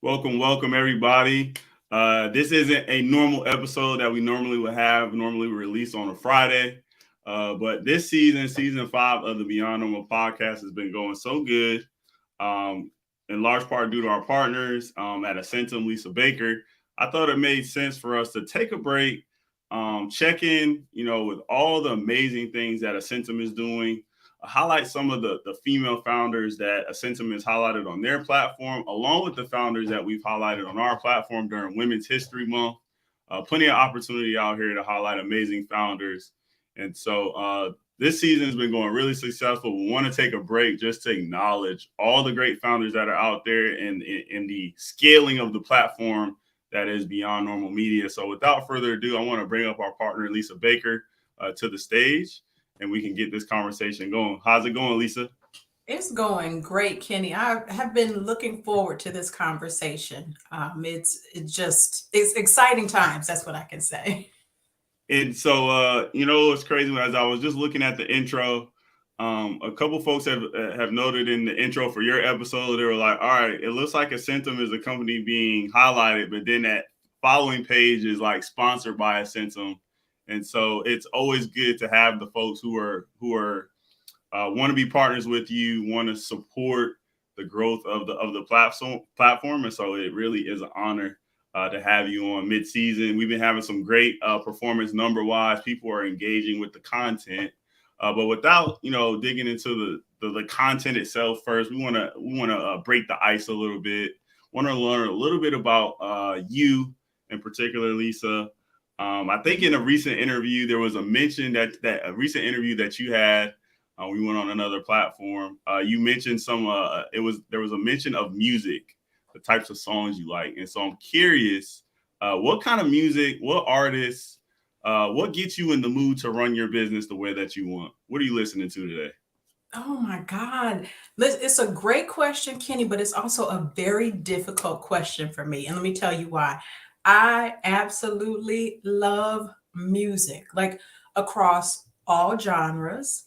Welcome, everybody. This isn't a normal episode that we normally release on a Friday. But this season five of the Beyond Normal podcast has been going so good, um, in large part due to our partners at Ascentum, Lisa Baker. I thought it made sense for us to take a break, check in, with all the amazing things that Ascentum is doing, highlight some of the female founders that Ascentum has highlighted on their platform, along with the founders that we've highlighted on our platform during Women's History Month. Plenty of opportunity out here to highlight amazing founders. And so this season has been going really successful. We want to take a break just to acknowledge all the great founders that are out there and in the scaling of the platform that is Beyond Normal Media. So without further ado, I want to bring up our partner, Lisa Baker, to the stage, and we can get this conversation going. How's it going, Lisa? It's going great, Kenny. I have been looking forward to this conversation. It's exciting times. That's what I can say. And so, it's crazy. As I was just looking at the intro, a couple folks have noted in the intro for your episode, they were like, "All right, it looks like Ascentum is a company being highlighted, but then that following page is like sponsored by Ascentum." And so, it's always good to have the folks who are want to be partners with you, want to support the growth of the platform. And so, it really is an honor to have you on mid-season. We've been having some great performance number-wise. People are engaging with the content, but without digging into the content itself first, we want to break the ice a little bit. Want to learn a little bit about you, in particular, Lisa. I think in a recent interview there was a mention that a recent interview that you had. We went on another platform. You mentioned there was a mention of music, the types of songs you like. And so I'm curious, what kind of music, what artists, what gets you in the mood to run your business the way that you want? What are you listening to today? Oh my God. It's a great question, Kenny, but it's also a very difficult question for me. And let me tell you why. I absolutely love music, like across all genres.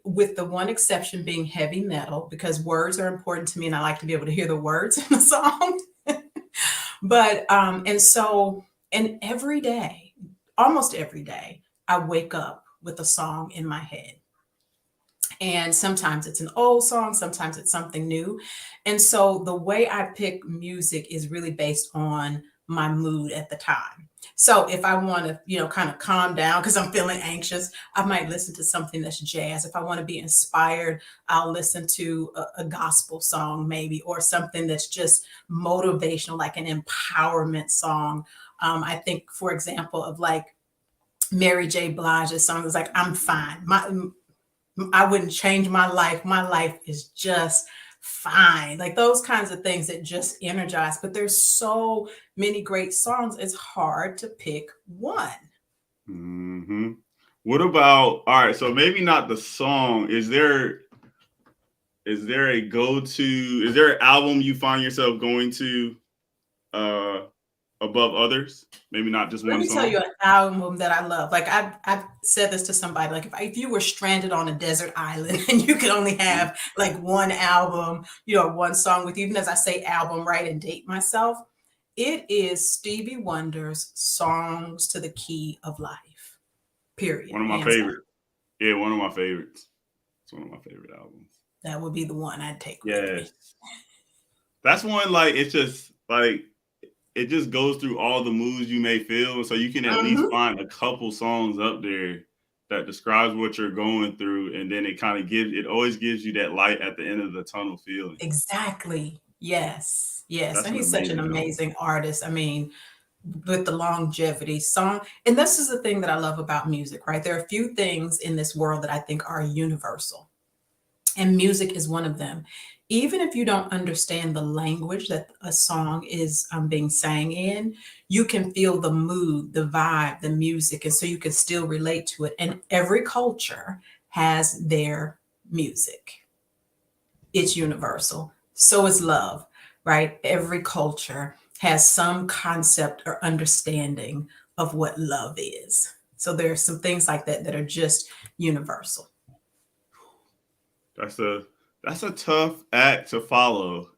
With the one exception being heavy metal, because words are important to me and I like to be able to hear the words in the song. And every day, almost every day, I wake up with a song in my head. And sometimes it's an old song, sometimes it's something new. And so the way I pick music is really based on my mood at the time. So if I want to, kind of calm down because I'm feeling anxious, I might listen to something that's jazz. If I want to be inspired, I'll listen to a gospel song maybe, or something that's just motivational, like an empowerment song. I think, for example, of like Mary J. Blige's song is like, I'm fine. I wouldn't change my life. My life is just fine. Like those kinds of things that just energize. But there's so many great songs. It's hard to pick one. Hmm. What about, all right, so maybe not the song. Is there a go-to, is there an album you find yourself going to uh above others? Maybe not just Let one me tell you song. an album that I love. Like I've said this to somebody. Like if you were stranded on a desert island and you could only have like one album, one song with you, even as I say album, right, and date myself, it is Stevie Wonder's Songs to the Key of Life. Period. One of my Hands down. favorites. Yeah, one of my favorites. It's one of my favorite albums. That would be the one I'd take with me. Yes. That's one, like, it's just like it just goes through all the moods you may feel. So you can at least Mhm. find a couple songs up there that describes what you're going through. And then it always gives you that light at the end of the tunnel feeling. Exactly. Yes. Yes. That's And an he's such an amazing album. amazing artist. I mean, with the longevity song. And this is the thing that I love about music, right? There are a few things in this world that I think are universal, and music is one of them. Even if you don't understand the language that a song is being sang in, you can feel the mood, the vibe, the music, and so you can still relate to it. And every culture has their music. It's universal. So is love, right? Every culture has some concept or understanding of what love is. So there are some things like that that are just universal. That's a that's a tough act to follow.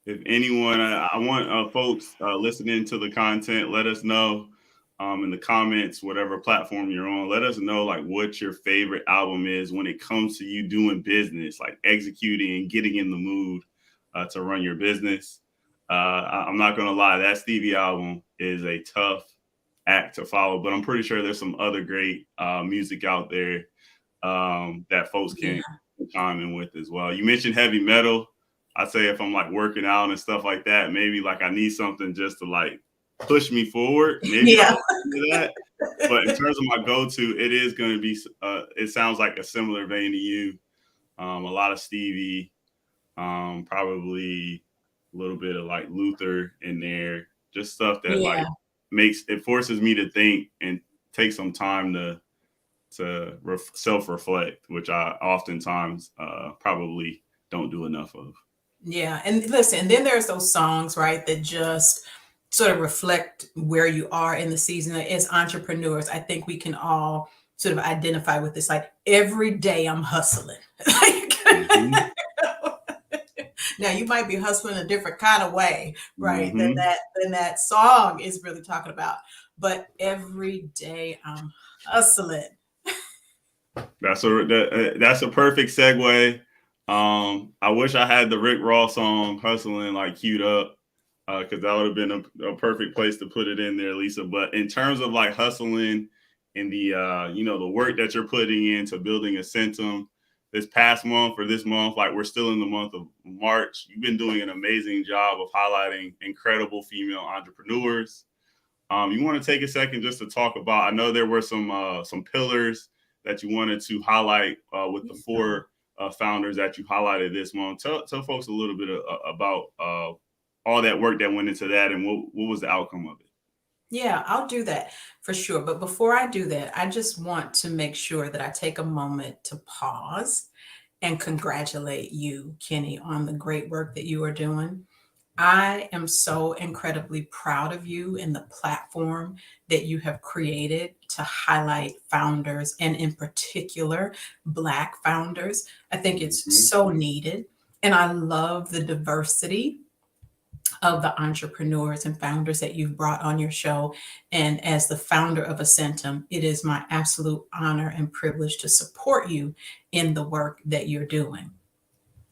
if anyone, I want folks listening to the content, let us know in the comments, whatever platform you're on, let us know like what your favorite album is when it comes to you doing business, like executing and getting in the mood to run your business. I'm not going to lie, that Stevie album is a tough act to follow, but I'm pretty sure there's some other great music out there that folks can Yeah. chime in with as well. You mentioned heavy metal. I say if I'm like working out and stuff like that, maybe like I need something just to like push me forward. Maybe Yeah. I'll do that. But in terms of my go-to, it is going to be. It sounds like a similar vein to you. A lot of Stevie, probably a little bit of like Luther in there. Just stuff that like Yeah. makes it forces me to think and take some time to self reflect, which I oftentimes probably don't do enough of. Yeah. And listen, then there's those songs, right, that just sort of reflect where you are in the season. As entrepreneurs, I think we can all sort of identify with this. Like every day I'm hustling. Mm-hmm. Now you might be hustling a different kind of way, right? Than Mm-hmm. that song is really talking about. But every day I'm hustling. That's a perfect segue. I wish I had the Rick Ross song "Hustling" like queued up because that would have been a perfect place to put it in there, Lisa. But in terms of like hustling and the the work that you're putting into building a Centum this past month or this month, like we're still in the month of March, you've been doing an amazing job of highlighting incredible female entrepreneurs. You want to take a second just to talk about? I know there were some pillars that you wanted to highlight with the four founders that you highlighted this month. Tell folks a little bit about all that work that went into that and what was the outcome of it. Yeah, I'll do that for sure. But before I do that, I just want to make sure that I take a moment to pause and congratulate you, Kenny, on the great work that you are doing. I am so incredibly proud of you and the platform that you have created to highlight founders and, in particular, Black founders. I think it's Mhm. so needed. And I love the diversity of the entrepreneurs and founders that you've brought on your show. And as the founder of Ascentum, it is my absolute honor and privilege to support you in the work that you're doing.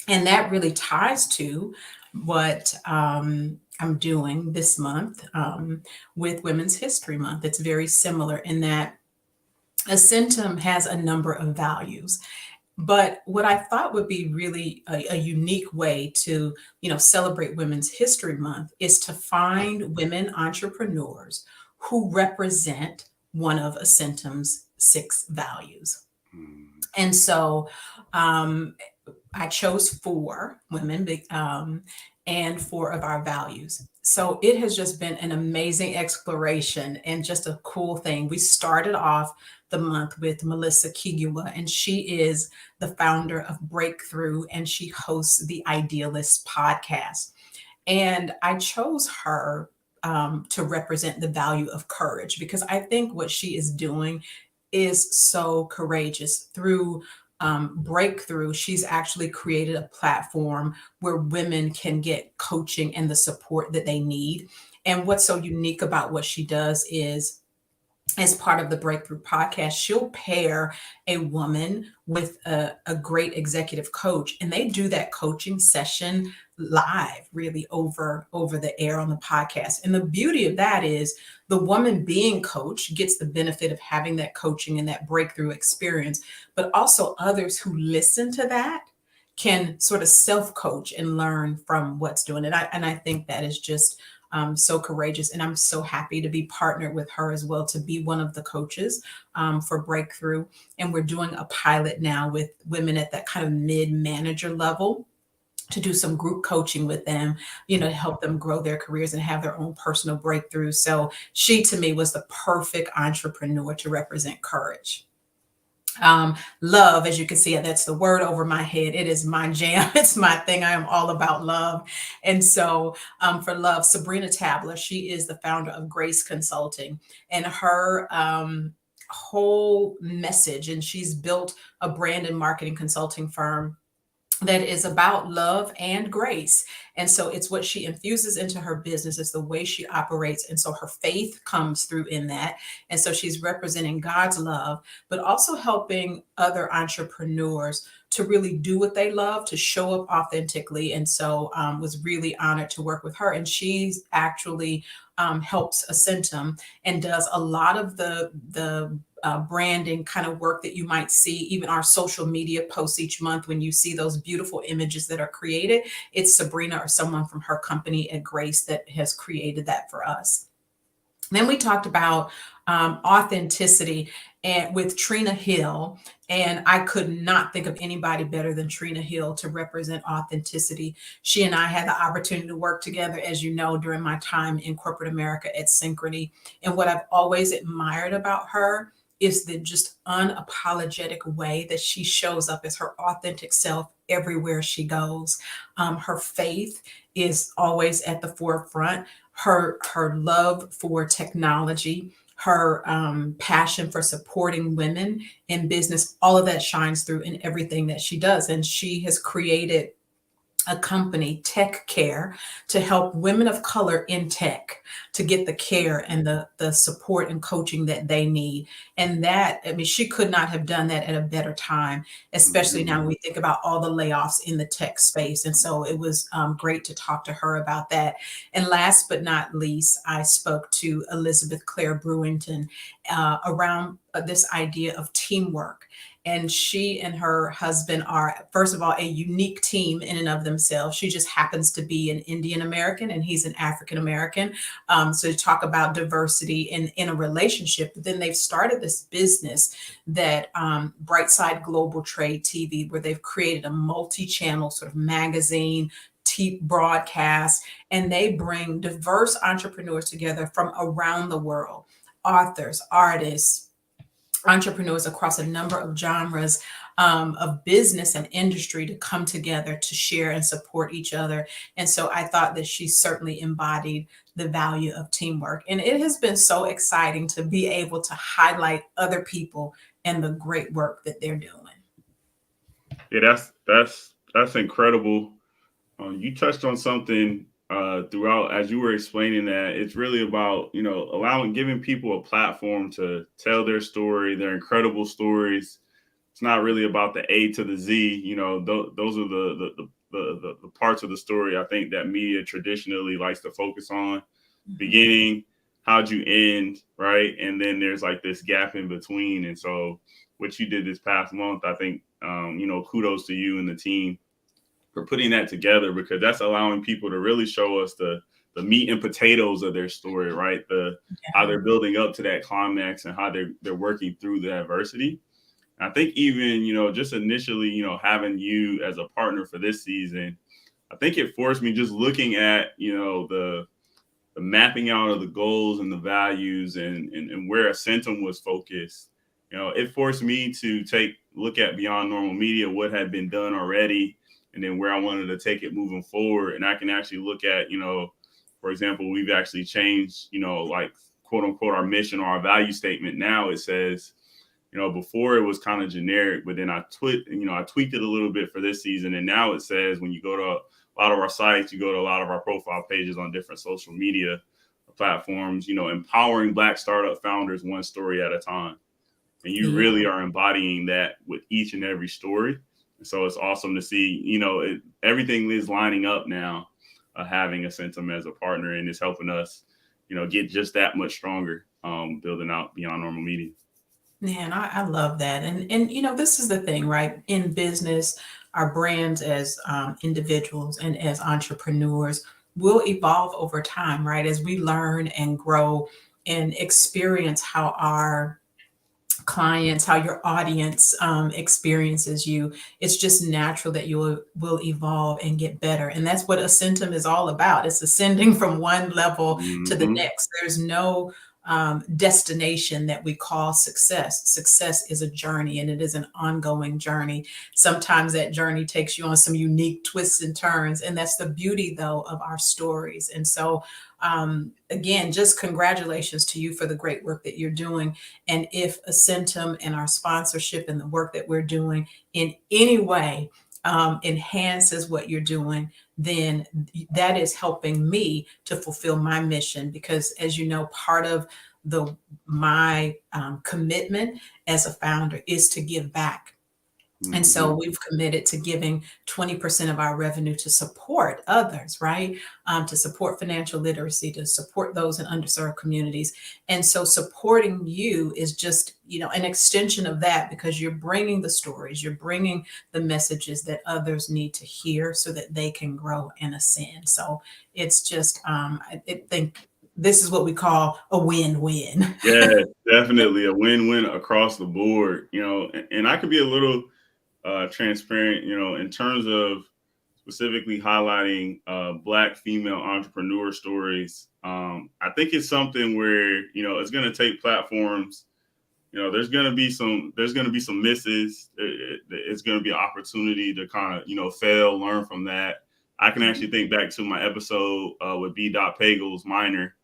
And that really ties to what I'm doing this month with Women's History Month. It's very similar in that Ascentum has a number of values. But what I thought would be really a unique way to, celebrate Women's History Month is to find women entrepreneurs who represent one of Ascentum's six values. Mm. And so um, I chose four women and four of our values. So it has just been an amazing exploration and just a cool thing. We started off the month with Melissa Kigua, and she is the founder of Breakthrough, and she hosts the Idealist podcast. And I chose her to represent the value of courage because I think what she is doing is so courageous. Through Breakthrough, she's actually created a platform where women can get coaching and the support that they need. And what's so unique about what she does is, as part of the Breakthrough podcast, she'll pair a woman with a great executive coach, and they do that coaching session live, really over the air on the podcast. And the beauty of that is the woman being coached gets the benefit of having that coaching and that breakthrough experience, but also others who listen to that can sort of self coach and learn from what's doing it. And I think that is just so courageous. And I'm so happy to be partnered with her as well to be one of the coaches for Breakthrough. And we're doing a pilot now with women at that kind of mid manager level to do some group coaching with them, to help them grow their careers and have their own personal breakthroughs. So she, to me, was the perfect entrepreneur to represent courage. Love, as you can see, that's the word over my head. It is my jam. It's my thing. I am all about love. And so for love, Sabrina Tabler, she is the founder of Grace Consulting, and her whole message, and she's built a brand and marketing consulting firm that is about love and grace. And so it's what she infuses into her business, it's the way she operates. And so her faith comes through in that. And so she's representing God's love, but also helping other entrepreneurs to really do what they love, to show up authentically. And so was really honored to work with her. And she's actually helps Ascentum and does a lot of the branding kind of work that you might see, even our social media posts each month. When you see those beautiful images that are created, it's Sabrina or someone from her company at Grace that has created that for us. Then we talked about authenticity and with Trina Hill, and I could not think of anybody better than Trina Hill to represent authenticity. She and I had the opportunity to work together, as you know, during my time in corporate America at Synchrony. And what I've always admired about her is the just unapologetic way that she shows up as her authentic self everywhere she goes. Her faith is always at the forefront. Her love for technology, her passion for supporting women in business, all of that shines through in everything that she does. And she has created a company, Tech Care, to help women of color in tech to get the care and the support and coaching that they need. And that, I mean, she could not have done that at a better time, especially now Mhm. when we think about all the layoffs in the tech space. And so it was great to talk to her about that. And last but not least, I spoke to Elizabeth Claire Brewington around this idea of teamwork. And she and her husband are, first of all, a unique team in and of themselves. She just happens to be an Indian American and he's an African American. So to talk about diversity in a relationship, but then they've started this business that Brightside Global Trade TV, where they've created a multi-channel sort of magazine, broadcast, and they bring diverse entrepreneurs together from around the world, authors, artists, entrepreneurs across a number of genres of business and industry to come together to share and support each other. And so I thought that she certainly embodied the value of teamwork. And it has been so exciting to be able to highlight other people and the great work that they're doing. Yeah, that's incredible. You touched on something throughout as you were explaining that it's really about allowing giving people a platform to tell their story, their incredible stories. It's not really about the A to the Z. Those are the parts of the story I think that media traditionally likes to focus on. Mhm. Beginning, how'd you end, right? And then there's like this gap in between. And so what you did this past month, I think, kudos to you and the team for putting that together, because that's allowing people to really show us the meat and potatoes of their story, right? The how Yeah. they're building up to that climax and how they're working through the adversity. I think even, just initially, having you as a partner for this season, I think it forced me just looking at, the mapping out of the goals and the values and where Ascentum was focused. It forced me to look at Beyond Normal Media, what had been done already, and then where I wanted to take it moving forward. And I can actually look at, for example, we've actually changed, like quote unquote our mission or our value statement. Now it says, before it was kind of generic, but then I tweaked it a little bit for this season. And now it says when you go to a lot of our sites, you go to a lot of our profile pages on different social media platforms, empowering Black startup founders one story at a time. And you Yeah. really are embodying that with each and every story. And so it's awesome to see, everything is lining up now, having Ascentum as a partner, and it's helping us, get just that much stronger, building out Beyond Normal Media. Man, I love that. And this is the thing, right? In business, our brands as individuals and as entrepreneurs will evolve over time, right? As we learn and grow and experience how our clients, how your audience experiences you, it's just natural that will evolve and get better. And that's what Ascentum is all about. It's ascending from one level to the Mm-hmm. next. There's no destination that we call success. Success is a journey and it is an ongoing journey. Sometimes that journey takes you on some unique twists and turns. And that's the beauty, though, of our stories. And so, again, just congratulations to you for the great work that you're doing. And if Ascentum and our sponsorship and the work that we're doing in any way enhances what you're doing, then that is helping me to fulfill my mission. Because as you know, part of the my commitment as a founder is to give back. And so Mhm. we've committed to giving 20% of our revenue to support others, right? To support financial literacy, to support those in underserved communities. And so supporting you is just, an extension of that, because you're bringing the stories, you're bringing the messages that others need to hear so that they can grow and ascend. So it's just, I think this is what we call a win-win. Yeah, definitely a win-win across the board. And I could be a little transparent, in terms of specifically highlighting Black female entrepreneur stories. I think it's something where it's going to take platforms. There's going to be some misses. It's going to be an opportunity to kind of fail, learn from that. I can actually think back to my episode with B. Pagels Minor,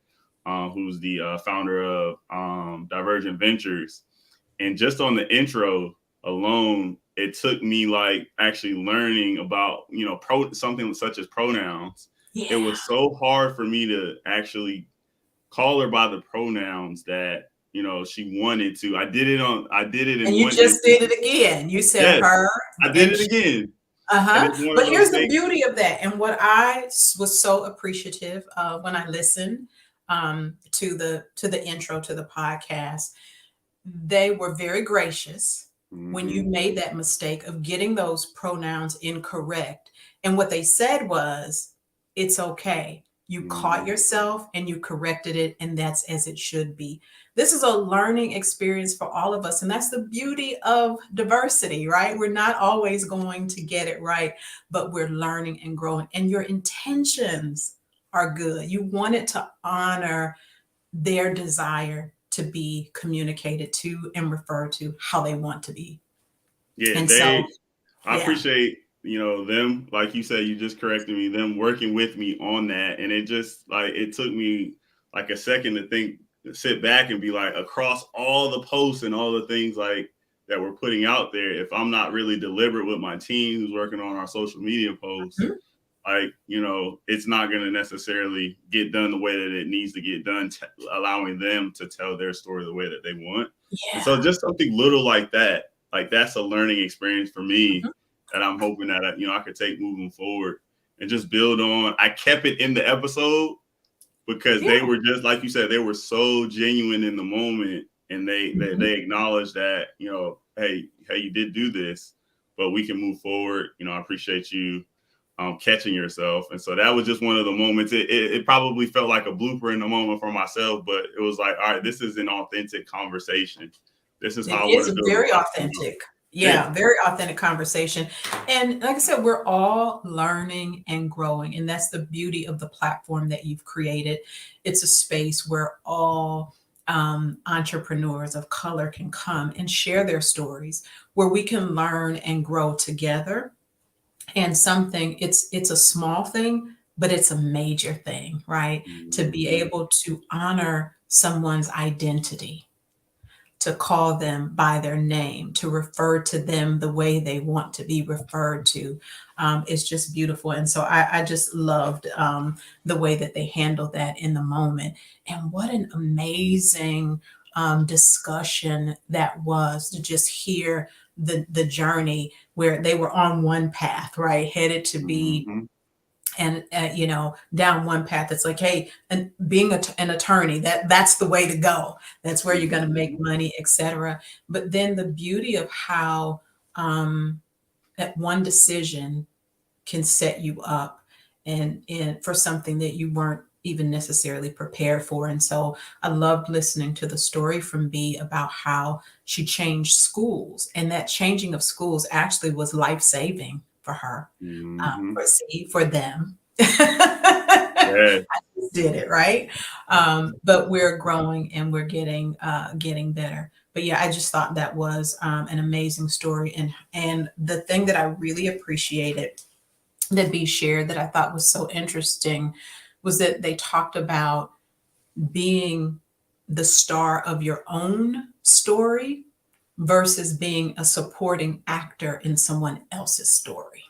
who's the founder of Divergent Ventures. And just on the intro alone, it took me like actually learning about, something such as pronouns. It Yeah. was so hard for me to actually call her by the pronouns that, she wanted to. I did it And in you one just did it instance. again. You said Yes, her I did and it again. And uh-huh. it's one But of those here's the things. beauty of that. And what I was so appreciative of when I listened to the intro to the podcast, they were very gracious when you Mhm, made that mistake of getting those pronouns incorrect. And what they said was, it's okay. You caught mhm. yourself and you corrected it, and that's as it should be. This is a learning experience for all of us. And that's the beauty of diversity, right? We're not always going to get it right, but we're learning and growing. And your intentions are good. You wanted to honor their desire to be communicated to and referred to how they want to be. Yeah, And so, I yeah, appreciate, them, like you said, you just corrected me, them working with me on that. And it just like, it took me like a second to think, sit back and be like, across all the posts and all the things like that we're putting out there, if I'm not really deliberate with my team who's working on our social media posts, mhm, like, it's not going to necessarily get done the way that it needs to get done, allowing them to tell their story the way that they want. And yeah, so just something little like that, like that's a learning experience for me mhm, that I'm hoping that I could take moving forward and just build on. I kept it in the episode because yeah, they were just like you said, they were so genuine in the moment, and they mhm, acknowledged that hey, you did do this, but we can move forward. I appreciate you catching yourself. And so that was just one of the moments. It probably felt like a blooper in the moment for myself, but it was like, all right, this is an authentic conversation. This is it how I want is to a build very a platform. authentic. Yeah. Yeah, very authentic conversation. And like I said, we're all learning and growing. And that's the beauty of the platform that you've created. It's a space where all entrepreneurs of color can come and share their stories, where we can learn and grow together. And something, it's a small thing, but it's a major thing, right? To be Mhm. able to honor someone's identity, to call them by their name, to refer to them the way they want to be referred to, is just beautiful. And so I just loved the way that they handled that in the moment. And what an amazing discussion that was, to just hear the journey where they were on one path, right, headed to be, Mhm. and down one path. It's like, hey, and being an attorney, that's the way to go. That's where you're going to make Mhm. money, etc. But then the beauty of how that one decision can set you up and for something that you weren't even necessarily prepared for. And so I loved listening to the story from B about how she changed schools, and that changing of schools actually was life saving for her, Mhm. for them. Yeah. I just did it right, but we're growing and we're getting better. But yeah, I just thought that was an amazing story, and the thing that I really appreciated that B shared that I thought was so interesting was that they talked about being the star of your own story versus being a supporting actor in someone else's story.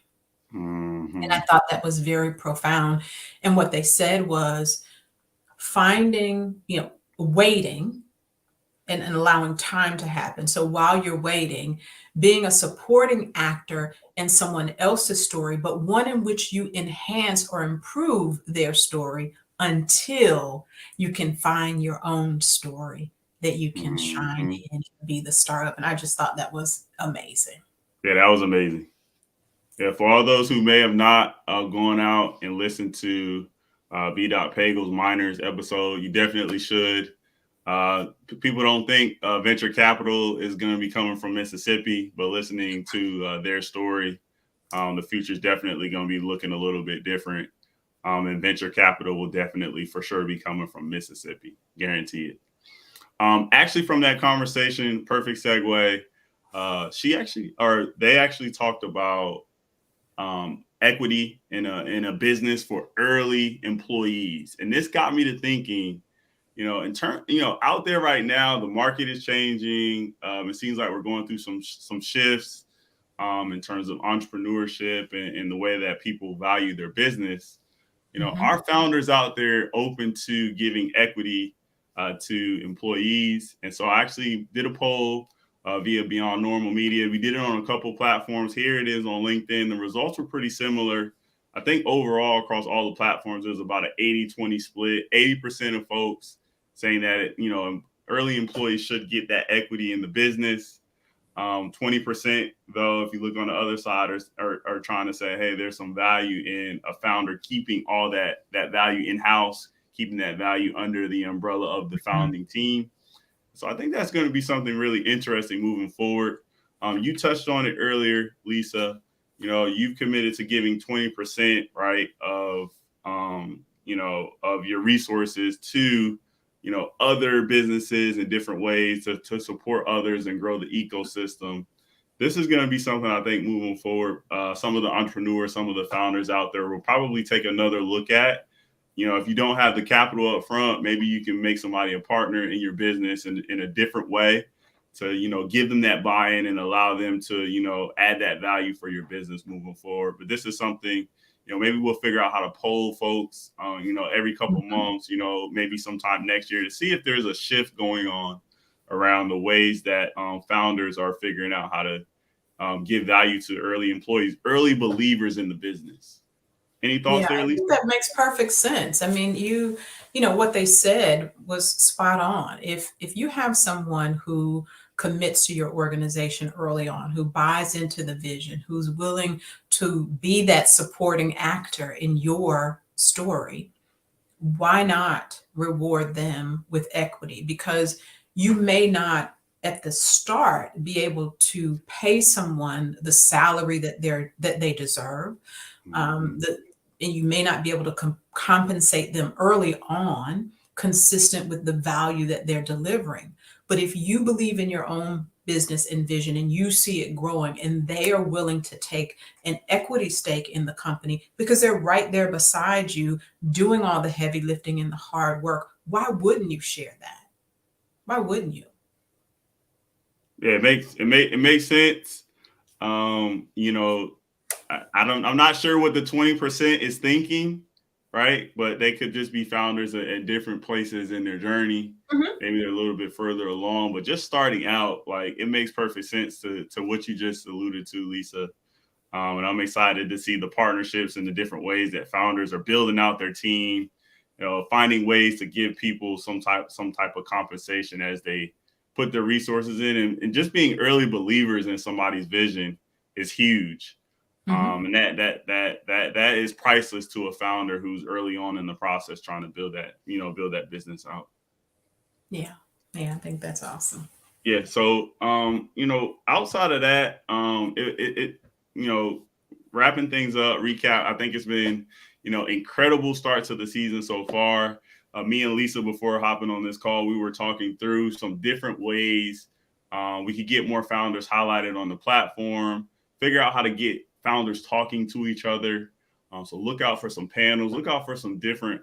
And I thought that was very profound. And what they said was finding, waiting and allowing time to happen. So while you're waiting, being a supporting actor in someone else's story, but one in which you enhance or improve their story until you can find your own story that you can shine Mm-hmm. in and be the star of. And I just thought that was amazing. Yeah, that was amazing. Yeah, for all those who may have not gone out and listened to V. Pagel's Miners episode, you definitely should. People don't think venture capital is going to be coming from Mississippi, but listening to their story, the future is definitely going to be looking a little bit different. And venture capital will definitely, for sure, be coming from Mississippi, guarantee it. Actually, from that conversation, perfect segue. They actually talked about equity in a business for early employees, and this got me to thinking. Out there right now, the market is changing. It seems like we're going through some shifts in terms of entrepreneurship and the way that people value their business. Mhm. Our founders out there open to giving equity to employees, and so I actually did a poll via Beyond Normal Media. We did it on a couple platforms. Here it is on LinkedIn. The results were pretty similar. I think overall across all the platforms, there's about an 80-20 split. 80% of folks saying that early employees should get that equity in the business. 20% though, if you look on the other side, are trying to say, hey, there's some value in a founder keeping all that value in house, keeping that value under the umbrella of the Mhm. founding team. So I think that's going to be something really interesting moving forward. You touched on it earlier, Lisa. You've committed to giving 20%, right, of your resources to other businesses in different ways to support others and grow the ecosystem. This is going to be something I think moving forward. Some of the entrepreneurs, some of the founders out there will probably take another look at. If you don't have the capital up front, maybe you can make somebody a partner in your business in a different way to give them that buy-in and allow them to add that value for your business moving forward. But this is something maybe we'll figure out how to poll folks, every couple Mhm. months, maybe sometime next year to see if there's a shift going on around the ways that founders are figuring out how to give value to early employees, early believers in the business. Any thoughts Yeah, there, I Lisa? think that makes perfect sense. I mean, what they said was spot on. If you have someone who commits to your organization early on, who buys into the vision, who's willing to be that supporting actor in your story, why not reward them with equity? Because you may not at the start be able to pay someone the salary that they deserve, Mm-hmm. the and you may not be able to compensate them early on consistent with the value that they're delivering. But if you believe in your own business and vision and you see it growing and they are willing to take an equity stake in the company because they're right there beside you doing all the heavy lifting and the hard work, why wouldn't you share that? Why wouldn't you? Yeah, it makes sense. Um, you know, I'm not sure what the 20% is thinking, right? But they could just be founders at different places in their journey. Mhm. Maybe they're a little bit further along, but just starting out, like it makes perfect sense to what you just alluded to, Lisa. And I'm excited to see the partnerships and the different ways that founders are building out their team. Finding ways to give people some type of compensation as they put their resources in, and just being early believers in somebody's vision is huge. Mhm. And that is priceless to a founder who's early on in the process trying to build that business out. Yeah. Yeah, I think that's awesome. Yeah. So, outside of that, you know, wrapping things up, recap. I think it's been, incredible start to the season so far. Me and Lisa, before hopping on this call, we were talking through some different ways we could get more founders highlighted on the platform. Figure out how to get founders talking to each other. So look out for some panels. Look out for some different,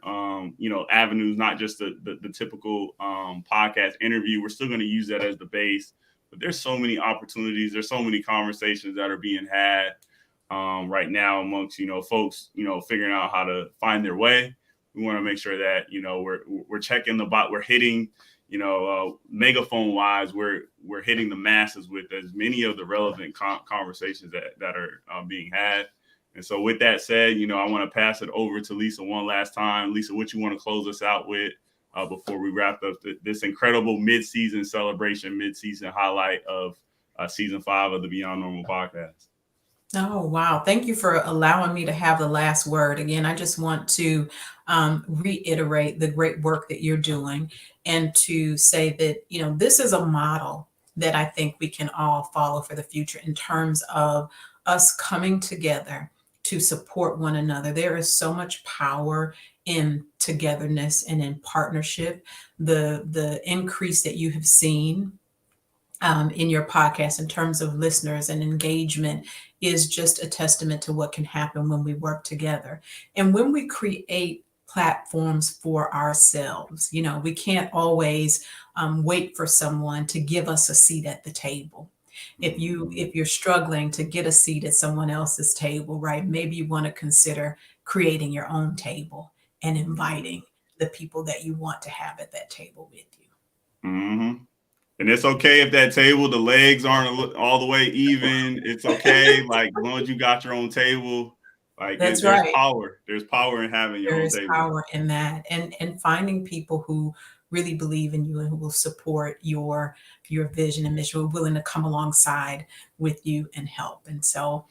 avenues, not just the typical podcast interview. We're still going to use that as the base, but there's so many opportunities. There's so many conversations that are being had. right now amongst, folks, figuring out how to find their way. We want to make sure that, we're checking the bot, we're hitting, megaphone wise, we're hitting the masses with as many of the relevant conversations that are being had. And so with that said, I want to pass it over to Lisa one last time. Lisa, what you want to close us out with before we wrap up this incredible mid-season celebration, mid-season highlight of season 5 of the Beyond Normal podcast? Oh, wow. Thank you for allowing me to have the last word. Again, I just want to reiterate the great work that you're doing and to say that, this is a model that I think we can all follow for the future in terms of us coming together to support one another. There is so much power in togetherness and in partnership. The increase that you have seen in your podcast in terms of listeners and engagement is just a testament to what can happen when we work together. And when we create platforms for ourselves, we can't always wait for someone to give us a seat at the table. If you're struggling to get a seat at someone else's table, right, maybe you want to consider creating your own table and inviting the people that you want to have at that table with you. Mm-hmm. And it's okay if that table, the legs aren't all the way even. It's okay. Like, as long as you got your own table, like That's there's right. power. There's power in having your There own is table. power in that, and finding people who really believe in you and who will support your vision and mission, who are willing to come alongside with you and help. And so,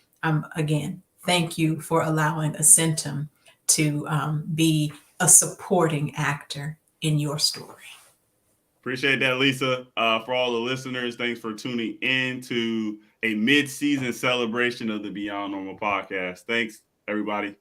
again, thank you for allowing Ascentum to be a supporting actor in your story. Appreciate that, Lisa. For all the listeners, thanks for tuning in to a mid-season celebration of the Beyond Normal podcast. Thanks, everybody.